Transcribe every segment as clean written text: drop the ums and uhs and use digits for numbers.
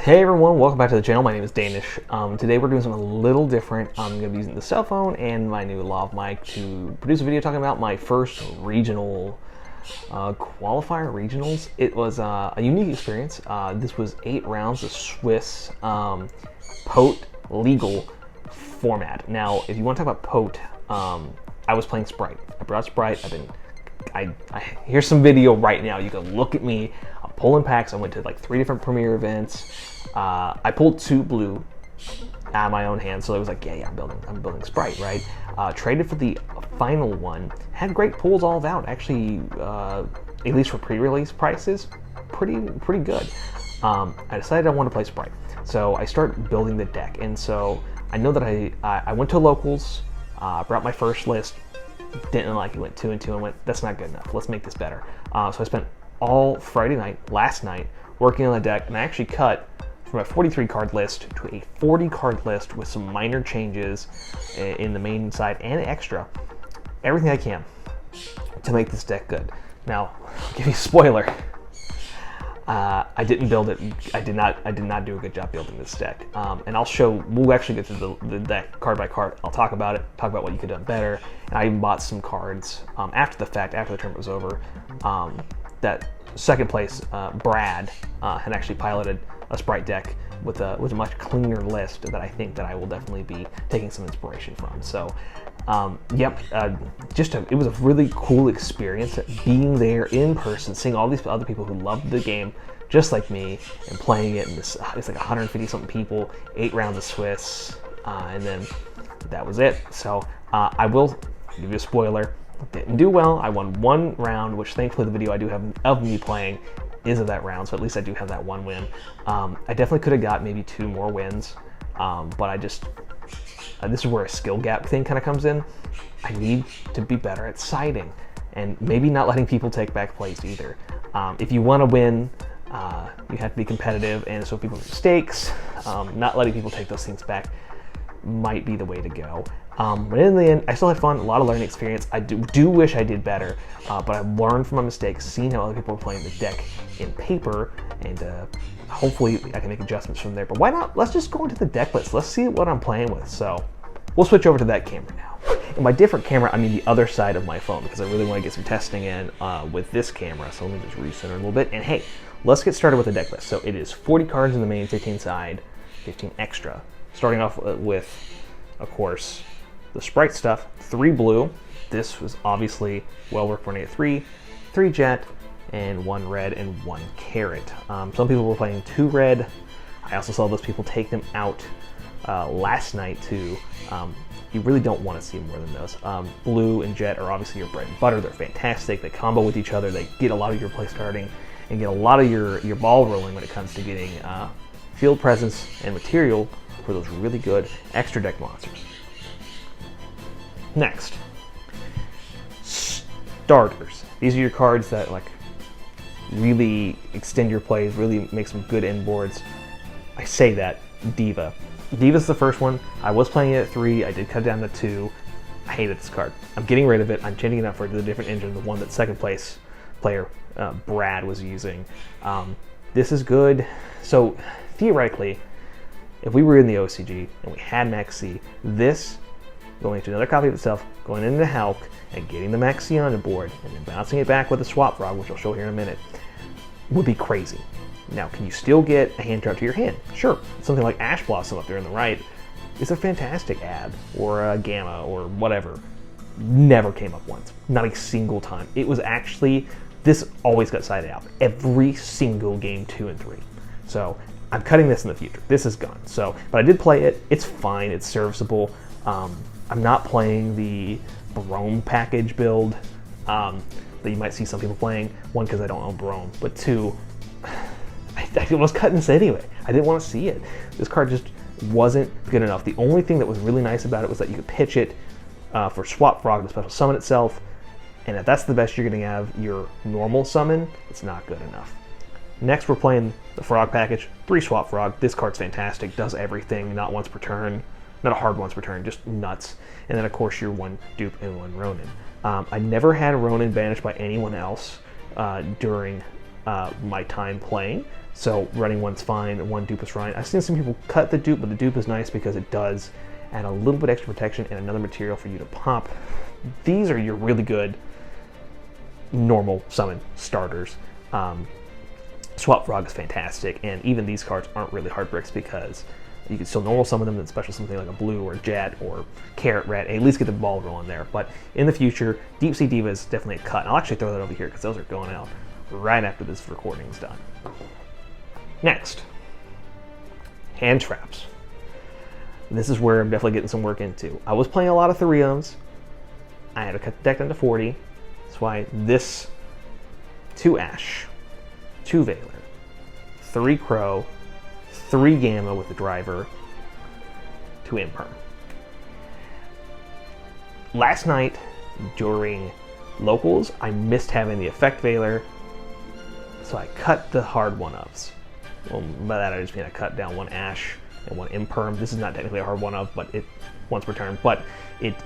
Hey everyone, welcome back to the channel. My name is Danish. Today we're doing something a little different. I'm going to be using the cell phone and my new lav mic to produce a video talking about my first regional qualifier regionals. It was a unique experience. This was 8 rounds of Swiss POT legal format. Now, if you want to talk about POT, I was playing Spright. I brought Spright. Here's some video right now. You can look at me. I'm pulling packs. I went to like 3 different premiere events. I pulled 2 blue out of my own hand, so I was like, yeah, I'm building Spright, right? Traded for the final one. Had great pulls all out. Actually, at least for pre-release prices, pretty good. I decided I want to play Spright, so I start building the deck, and so I know that I went to locals, brought my first list. Didn't like it, went 2 and 2 and went, that's not good enough, let's make this better. So I spent all Friday night, last night, working on the deck, and I actually cut from a 43 card list to a 40 card list with some minor changes in the main side and extra. Everything I can to make this deck good. Now, I'll give you a spoiler. I didn't build it. I did not do a good job building this deck. And I'll show. We'll actually get through the deck card by card. I'll talk about it. Talk about what you could have done better. And I even bought some cards after the fact, after the tournament was over. That second place, Brad, had actually piloted a Spright deck with a much cleaner list that I think that I will definitely be taking some inspiration from. So. Yep, it was a really cool experience being there in person, seeing all these other people who loved the game just like me and playing it. And it's like 150 something people, 8 rounds of Swiss, and then that was it. So I will give you a spoiler. Didn't do well. I won 1 round, which thankfully the video I do have of me playing is of that round, so at least I do have that 1 win. I definitely could have got maybe 2 more wins, but this is where a skill gap thing kind of comes in. I need to be better at siding and maybe not letting people take back plays either. If you want to win, you have to be competitive, and so people make mistakes, not letting people take those things back might be the way to go. But in the end, I still had fun, a lot of learning experience. I do wish I did better, but I learned from my mistakes, seeing how other people were playing the deck in paper, and hopefully I can make adjustments from there. But why not? Let's just go into the deck list. Let's see what I'm playing with. So we'll switch over to that camera now. And by different camera, I mean the other side of my phone, because I really want to get some testing in with this camera. So let me just recenter a little bit. And hey, let's get started with the deck list. So it is 40 cards in the main, 15 side, 15 extra. Starting off with, of course, the Spright stuff, 3 blue. This was obviously well worked for an 8-3, 3 jet, and 1 red and 1 carrot. Some people were playing 2 red. I also saw those people take them out last night too. You really don't want to see more than those. Blue and jet are obviously your bread and butter. They're fantastic. They combo with each other. They get a lot of your play starting and get a lot of your ball rolling when it comes to getting field presence and material for those really good extra deck monsters. Next, starters. These are your cards that like really extend your plays, really make some good inboards. I say that, Diva. Diva's the first one. I was playing it at 3. I did cut it down to 2. I hated this card. I'm getting rid of it. I'm changing it up for the different engine, the one that second place player Brad was using. This is good. So theoretically, if we were in the OCG and we had Max C, this going to another copy of itself, going into Hulk, and getting the Max C on the board, and then bouncing it back with a Swap Frog, which I'll show here in a minute, would be crazy. Now, can you still get a hand drop to your hand? Sure. Something like Ash Blossom up there on the right is a fantastic ad, or a Gamma, or whatever. Never came up once. Not a single time. It was actually, this always got sided out. Every single game 2 and 3. So, I'm cutting this in the future. This is gone. So, but I did play it. It's fine. It's serviceable. I'm not playing the Brome package build that you might see some people playing. 1, because I don't own Brome, but 2, I was cutting this anyway. I didn't want to see it. This card just wasn't good enough. The only thing that was really nice about it was that you could pitch it for Swap Frog to special summon itself, and if that's the best you're going to have your normal summon, it's not good enough. Next, we're playing the Frog package, 3 Swap Frog. This card's fantastic, does everything, not once per turn. Not a hard once per turn, just nuts. And then of course your 1 dupe and 1 Ronin. I never had Ronin banished by anyone else during my time playing. So running one's fine, one dupe is fine. I've seen some people cut the dupe, but the dupe is nice because it does add a little bit extra protection and another material for you to pop. These are your really good normal summon starters. Swap Frog is fantastic, and even these cards aren't really hard bricks because you can still normal summon them, and special something like a blue or jet or carrot red, and at least get the ball rolling there. But in the future, Deep Sea Diva is definitely a cut. And I'll actually throw that over here because those are going out right after this recording is done. Next, hand traps. This is where I'm definitely getting some work into. I was playing a lot of 3-ohms. I had to cut the deck down to 40. That's why this 2 Ash, 2 Veiler, 3 Crow, 3 Gamma with the driver, 2 Imperm. Last night during locals, I missed having the effect Veiler, so I cut the hard 1-ofs. Well, by that I just mean I cut down 1 Ash and 1 Imperm. This is not technically a hard 1-of, but it once per turn. But it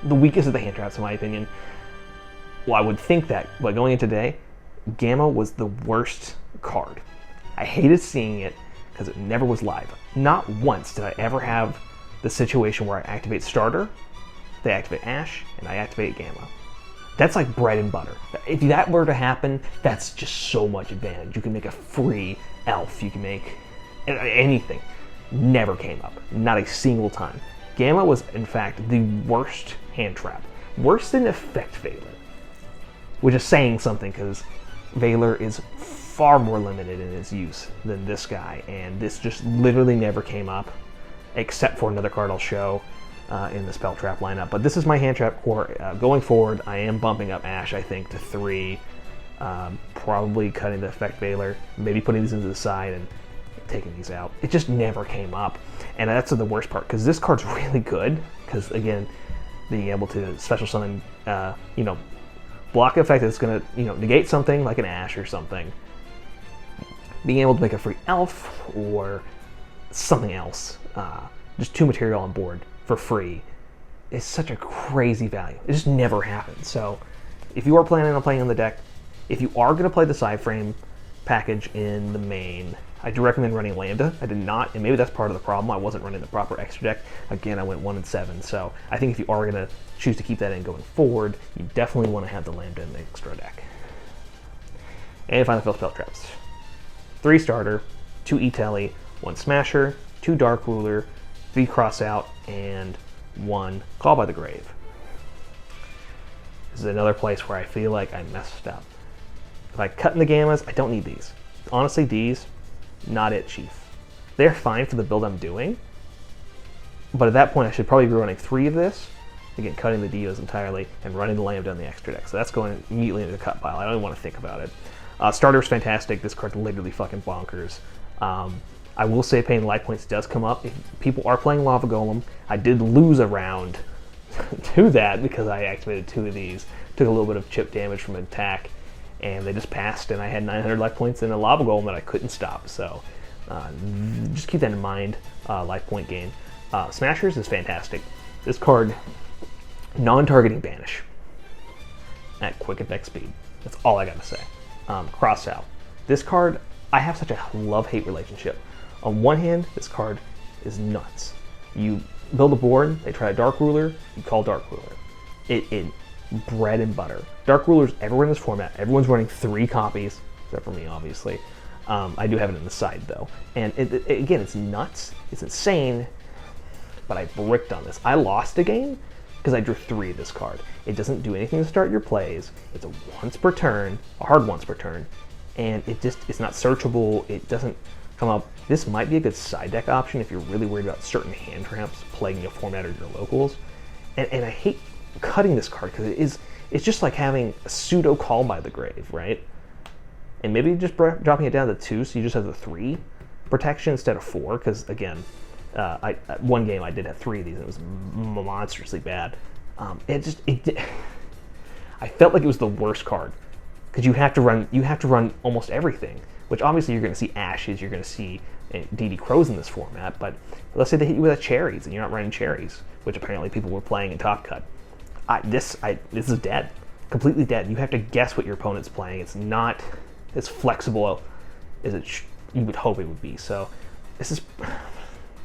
the weakest of the hand traps, in my opinion. Well, I would think that, but going into today, Gamma was the worst card. I hated seeing it because it never was live. Not once did I ever have the situation where I activate starter, they activate Ash, and I activate Gamma. That's like bread and butter. If that were to happen, that's just so much advantage. You can make a free elf, you can make anything. Never came up, not a single time. Gamma was, in fact, the worst hand trap. Worse than Effect Veiler, which is saying something because Veiler is far more limited in its use than this guy, and this just literally never came up, except for another card I'll show in the spell trap lineup. But this is my hand trap core. Going forward, I am bumping up Ash, I think, to 3, probably cutting the Effect Veiler, maybe putting these into the side and taking these out. It just never came up, and that's the worst part, because this card's really good, because again, being able to special summon, block effect that's going to, negate something like an Ash or something. Being able to make a free elf or something else, just 2 material on board for free, is such a crazy value. It just never happens. So if you are planning on playing on the deck, if you are going to play the side frame package in the main, I do recommend running Lambda. I did not, and maybe that's part of the problem. I wasn't running the proper extra deck. Again, I went 1 and 7. So I think if you are going to choose to keep that in going forward, you definitely want to have the Lambda in the extra deck. And finally, fill spell traps. 3 starter, 2 E-Telly, 1 Smasher, 2 Dark Ruler, 3 Cross Out, and 1 Call by the Grave. This is another place where I feel like I messed up. If I cut in the Gammas, I don't need these. Honestly, these, not it, Chief. They're fine for the build I'm doing, but at that point I should probably be running 3 of this, again, cutting the Divas entirely, and running the Lambda on the extra deck. So that's going immediately into the cut pile. I don't even want to think about it. Starter's fantastic. This card's literally fucking bonkers. I will say paying life points does come up. If people are playing Lava Golem, I did lose a round to that because I activated 2 of these. Took a little bit of chip damage from an attack, and they just passed, and I had 900 life points in a Lava Golem that I couldn't stop. So just keep that in mind, life point gain. Smashers is fantastic. This card, non-targeting banish at quick effect speed. That's all I gotta say. Cross Out. This card, I have such a love-hate relationship. On one hand, this card is nuts. You build a board, they try a Dark Ruler, you call Dark Ruler. It bread and butter. Dark Ruler's everywhere in this format. Everyone's running 3 copies, except for me, obviously. I do have it in the side, though. And again, it's nuts. It's insane, but I bricked on this. I lost a game because I drew 3 of this card. It doesn't do anything to start your plays. It's a once per turn, a hard once per turn, and it's not searchable. It doesn't come up. This might be a good side deck option if you're really worried about certain hand traps plaguing your format or your locals. And I hate cutting this card because it's just like having a pseudo Call by the Grave, right? And maybe just dropping it down to 2 so you just have the 3 protection instead of 4, because again, one game I did have 3 of these and it was monstrously bad. I felt like it was the worst card because you have to run almost everything, which obviously you're going to see Ashes, you're going to see DD Crows in this format, but let's say they hit you with a Cherries and you're not running Cherries, which apparently people were playing in Top Cut. This is dead. completely dead. You have to guess what your opponent's playing. It's not as flexible as you would hope it would be. So this is,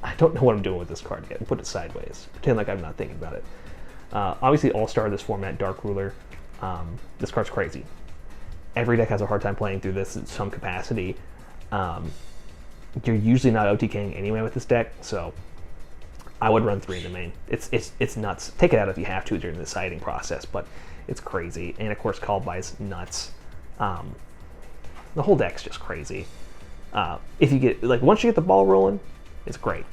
I don't know what I'm doing with this card yet. Put it sideways. Pretend like I'm not thinking about it. Obviously, All-Star this format, Dark Ruler. This card's crazy. Every deck has a hard time playing through this in some capacity. You're usually not OTKing anyway with this deck, so I would run 3 in the main. It's nuts. Take it out if you have to during the deciding process, but it's crazy. And of course, Called By is nuts. The whole deck's just crazy. If you get, like, once you get the ball rolling, it's great.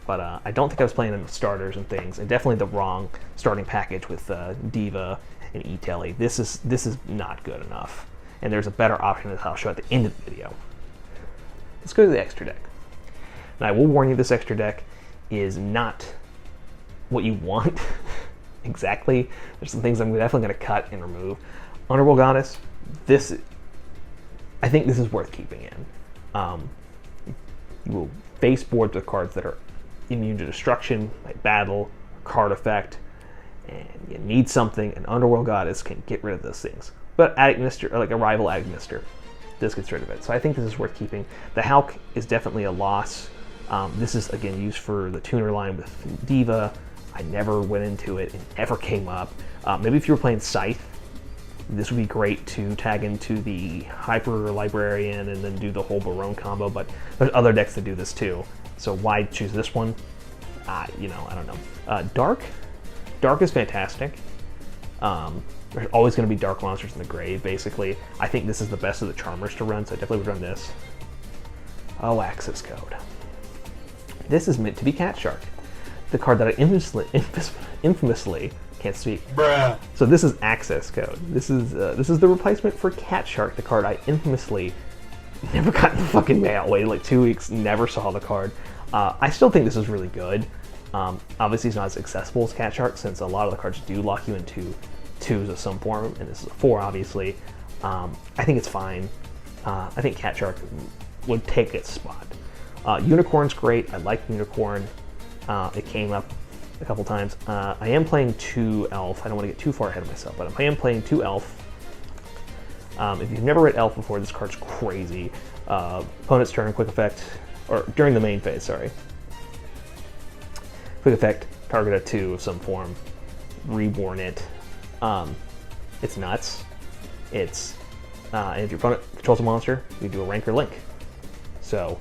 But I don't think I was playing them with starters and things, and definitely the wrong starting package with Diva and E-Telly. This is not good enough. And there's a better option that I'll show at the end of the video. Let's go to the extra deck. Now, I will warn you, this extra deck is not what you want exactly. There's some things I'm definitely going to cut and remove. Underworld Goddess, I think this is worth keeping in. You will face boards with cards that are immune to destruction, like battle, card effect, and you need something, and Underworld Goddess can get rid of those things. But Attic Mister, or like a rival Attic Mister, this gets rid of it. So I think this is worth keeping. The Hulk is definitely a loss. This is, again, used for the tuner line with Diva. I never went into it. It never came up. Maybe if you were playing Scythe, this would be great to tag into the Hyper Librarian and then do the whole Barone combo, but there's other decks that do this too. So why choose this one? You know, I don't know. Dark is fantastic. There's always going to be dark monsters in the grave, basically. I think this is the best of the Charmers to run, so I definitely would run this. Oh, Access Code. This is meant to be Cat Shark, the card that I infamously can't speak. Bruh. So this is Access Code. This is the replacement for Cat Shark, the card I infamously never got in the fucking mail. Waited like 2 weeks, never saw the card. I still think this is really good. Obviously, it's not as accessible as Cat Shark, since a lot of the cards do lock you into 2s of some form, and this is a 4, obviously. I think it's fine. I think Cat Shark would take its spot. Unicorn's great. I like Unicorn. It came up a couple times. I am playing 2 Elf. I don't want to get too far ahead of myself, but I am playing 2 Elf. If you've never read Elf before, this card's crazy. Opponent's turn, quick effect, or during the main phase, sorry. Quick effect, target a 2 of some form, reborn it. It's nuts. And if your opponent controls a monster, you do a Ranker Link. So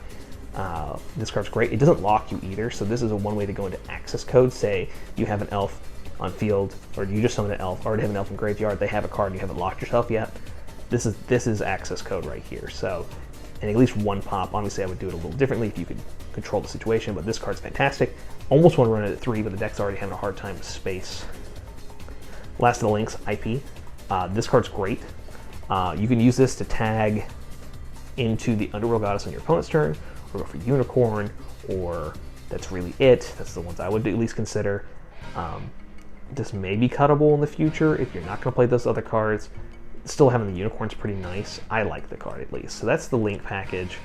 this card's great. It doesn't lock you either, so this is a one way to go into Access Code. Say you have an Elf on field, or you just summon an Elf, already have an Elf in graveyard, they have a card and you haven't locked yourself yet. This is Access Code right here. So, and at least 1 pop. Obviously, I would do it a little differently if you could control the situation, but this card's fantastic. Almost want to run it at 3, but the deck's already having a hard time with space. Last of the Links, IP. This card's great. You can use this to tag into the Underworld Goddess on your opponent's turn, or go for Unicorn, or that's really it. That's the ones I would at least consider. This may be cuttable in the future if you're not going to play those other cards. Still having the Unicorn's pretty nice. I like the card at least. So that's the Link package.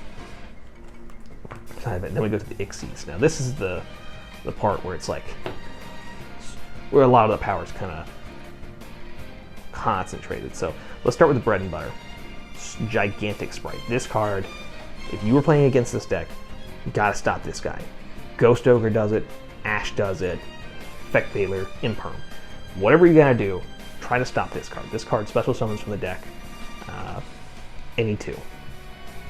Then we go to the Ixies. Now this is the part where it's like, where a lot of the power is kind of concentrated. So let's start with the bread and butter. Gigantic Spright. This card, if you were playing against this deck, you gotta stop this guy. Ghost Ogre does it, Ash does it, Effect Veiler, Imperm. Whatever you gotta do, try to stop this card. This card special summons from the deck any 2.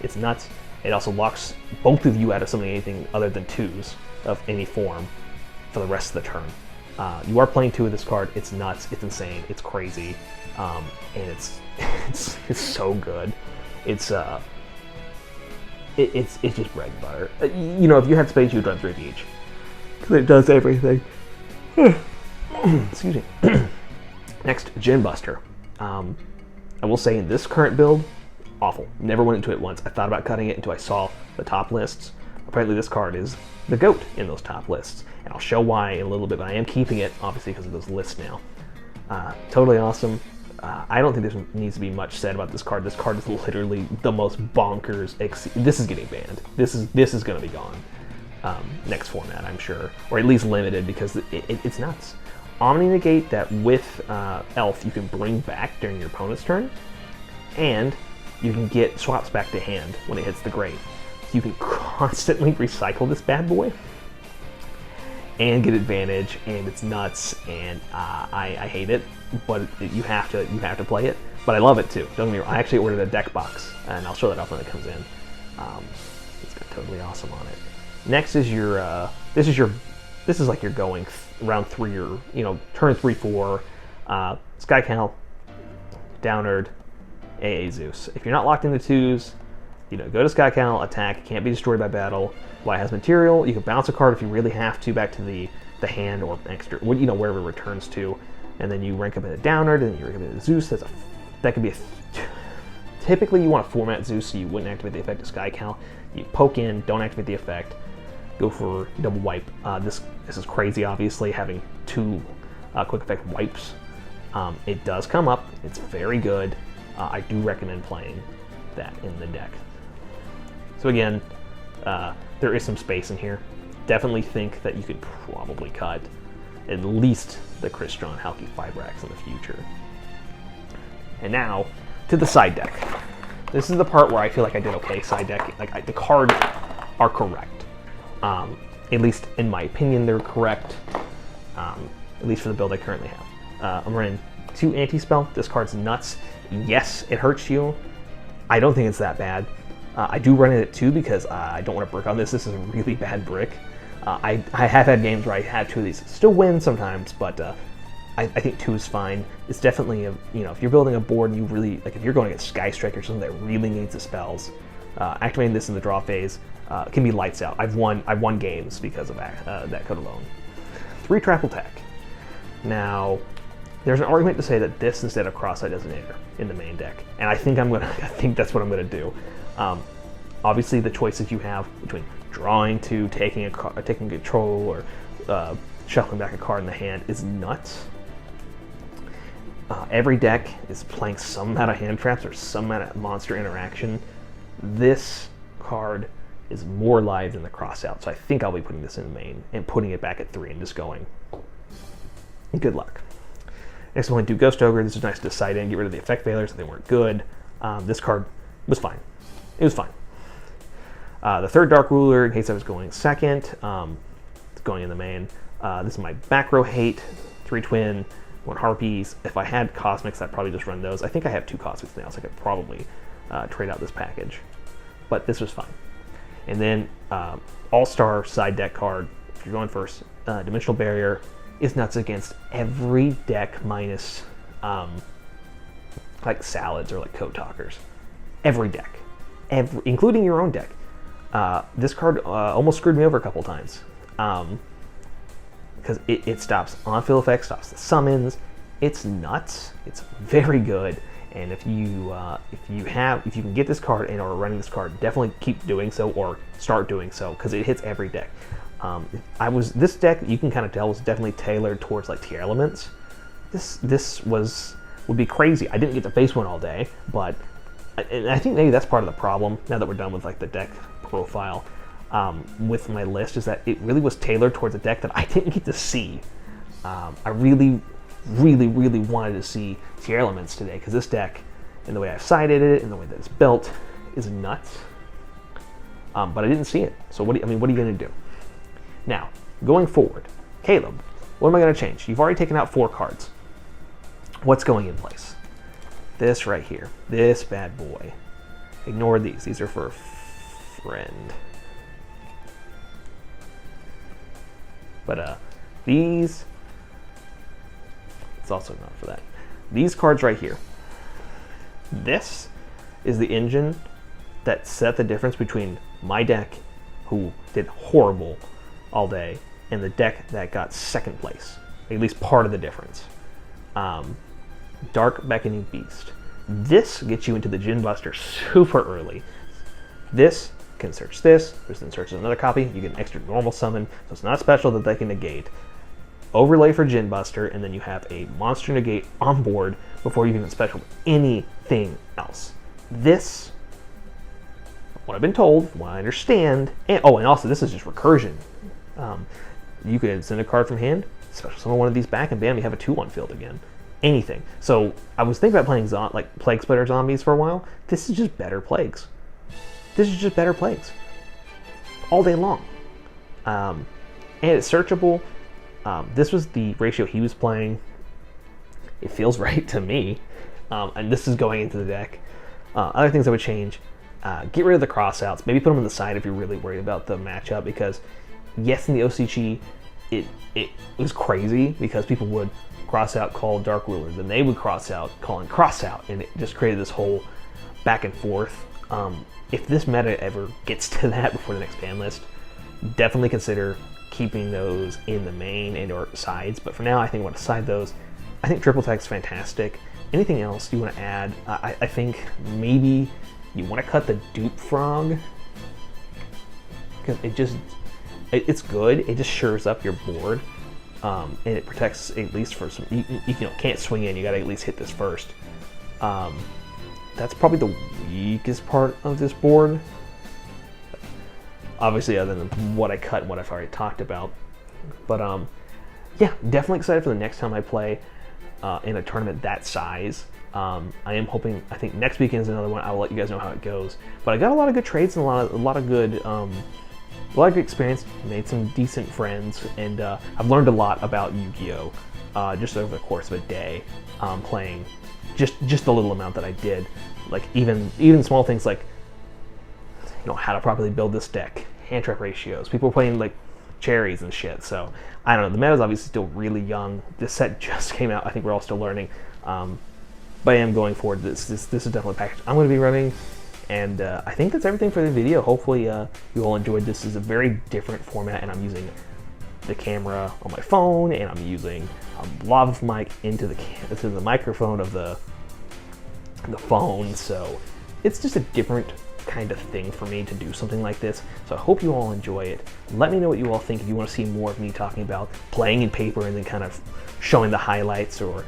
It's nuts. It also locks both of you out of summoning anything other than 2s of any form for the rest of the turn. You are playing 2 of this card. It's nuts. It's insane. It's crazy, and it's so good. It's just bread and butter. You know, if you had space, you'd run 3 of each because it does everything. Excuse me. Next, Gin Buster. I will say in this current build, awful. Never went into it once. I thought about cutting it until I saw the top lists. Apparently this card is the GOAT in those top lists, and I'll show why in a little bit, but I am keeping it, obviously, because of those lists now. Totally awesome. I don't think there needs to be much said about this card. This card is literally the most bonkers. This is getting banned. This is going to be gone next format, I'm sure, or at least limited, because it's nuts. Omni Negate that with Elf you can bring back during your opponent's turn, and you can get swaps back to hand when it hits the grave. So you can constantly recycle this bad boy and get advantage, and it's nuts, and I hate it, but you have to play it. But I love it too. Don't get me wrong. I actually ordered a deck box, and I'll show that off when it comes in. It's got totally awesome on it. Next is your this is like you're going round 3 or turn 3, 4. Sky Cal, Downerd, AA Zeus. If you're not locked into 2s, go to Sky Cal, attack, can't be destroyed by battle. While it has material, you can bounce a card if you really have to back to the hand or extra, wherever it returns to, and then you rank up into Downerd, and then you rank up into Zeus. That could be typically you want to format Zeus so you wouldn't activate the effect of Sky Cal. You poke in, don't activate the effect, go for double wipe. This is crazy, obviously, having 2 quick effect wipes. It does come up. It's very good. I do recommend playing that in the deck. So again, there is some space in here. Definitely think that you could probably cut at least the Crystron Halki Fibrax in the future. And now to the side deck. This is the part where I feel like I did okay side deck. The cards are correct. At least in my opinion, they're correct. At least for the build I currently have. I'm running 2 anti-spell. This card's nuts. Yes, it hurts you. I don't think it's that bad. I do run it at 2 because I don't want to brick on this. This is a really bad brick. I have had games where I had 2 of these. Still win sometimes, but I think 2 is fine. It's definitely if you're building a board and you really if you're going against Sky Strike or something that really needs the spells, activating this in the draw phase can be lights out. I've won games because of that code alone. 3 Trap Attack. Now, there's an argument to say that this instead of Cross-Eye Designator in the main deck, and I think that's what I'm gonna do. Obviously, the choices you have between drawing 2, taking control, or shuffling back a card in the hand is nuts. Every deck is playing some amount of hand traps or some amount of monster interaction. This card is more live than the cross-out, so I think I'll be putting this in the main and putting it back at 3 and just going. Good luck. Next, I'm going to do Ghost Ogre. This is nice to decide in, get rid of the effect failures if they weren't good. This card was fine. It was fine. The 3rd Dark Ruler, in case I was going second, it's going in the main. This is my back row hate, 3 Twin, 1 Harpies. If I had Cosmics, I'd probably just run those. I think I have 2 Cosmics now, so I could probably trade out this package. But this was fine. And then All-Star side deck card, if you're going first, Dimensional Barrier is nuts against every deck minus like Salads or like Code Talkers. Every deck. Including your own deck. This card almost screwed me over a couple times. Because it stops on-field effects, stops the summons. It's nuts. It's very good. And if you can get this card and are running this card, definitely keep doing so or start doing so because it hits every deck. This deck, you can kind of tell, was definitely tailored towards like tier elements. This would be crazy. I didn't get to face one all day, but I think maybe that's part of the problem. Now that we're done with like the deck profile with my list, is that it really was tailored towards a deck that I didn't get to see. I really wanted to see tier elements today because this deck, and the way I've sided it, and the way that it's built, is nuts. But I didn't see it. So what are you going to do? Now, going forward, Caleb, what am I going to change? You've already taken out 4 cards. What's going in place? This right here. This bad boy. Ignore these. These are for a friend. But these, it's also not for that. These cards right here. This is the engine that set the difference between my deck, who did horrible all day, and the deck that got second place. At least part of the difference. Dark Beckoning Beast. This gets you into the Gin Buster super early. This can search this then searches another copy. You get an extra normal summon, so it's not special that they can negate. Overlay for Gin Buster, and then you have a monster negate on board before you even special anything else. This, what I've been told, what I understand, and also this is just recursion. You can send a card from hand, special summon one of these back, and bam, you have a 2/1 field again. Anything. So I was thinking about playing like Plague Splitter zombies for a while. This is just better plagues. This is just better plagues. All day long. And it's searchable. This was the ratio he was playing. It feels right to me. And this is going into the deck. Other things I would change. Get rid of the crossouts. Maybe put them on the side if you're really worried about the matchup, because yes, in the OCG, it was crazy because people would cross out call Dark Ruler, then they would cross out calling cross out, and it just created this whole back and forth. If this meta ever gets to that before the next ban list, definitely consider keeping those in the main and or sides. But for now, I think I want to side those. I think triple tag's fantastic. Anything else you want to add? I think maybe you want to cut the dupe frog, because it's good. It just shores up your board, and it protects at least for some. You can't swing in. You got to at least hit this first. That's probably the weakest part of this board. Obviously, other than what I cut and what I've already talked about. But yeah, definitely excited for the next time I play in a tournament that size. I am hoping. I think next weekend is another one. I will let you guys know how it goes. But I got a lot of good trades and a lot of good experience. Made some decent friends, and I've learned a lot about Yu-Gi-Oh! Just over the course of a day, playing just the little amount that I did. Like even small things like how to properly build this deck, hand trap ratios. People are playing like cherries and shit. So I don't know. The meta is obviously still really young. This set just came out. I think we're all still learning. But I am going forward. This is definitely a package I'm going to be running. And I think that's everything for the video. Hopefully you all enjoyed this. This is a very different format, and I'm using the camera on my phone, and I'm using a lav mic into the microphone of the phone. So it's just a different kind of thing for me to do something like this. So I hope you all enjoy it. Let me know what you all think if you want to see more of me talking about playing in paper and then kind of showing the highlights, or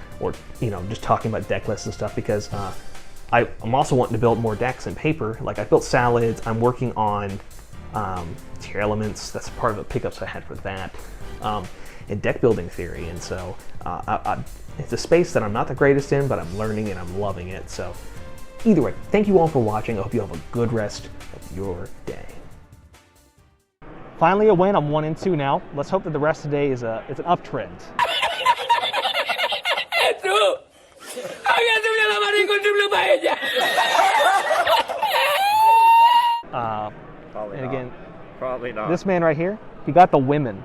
just talking about deck lists and stuff, because I'm also wanting to build more decks in paper. Like I built Salads. I'm working on Tier Elements. That's part of the pickups I had for that. And deck building theory. And so it's a space that I'm not the greatest in, but I'm learning and I'm loving it. So either way, thank you all for watching. I hope you have a good rest of your day. Finally a win. I'm 1-2 now. Let's hope that the rest of the day is an uptrend. And again, Probably not. this man right here, he got the women.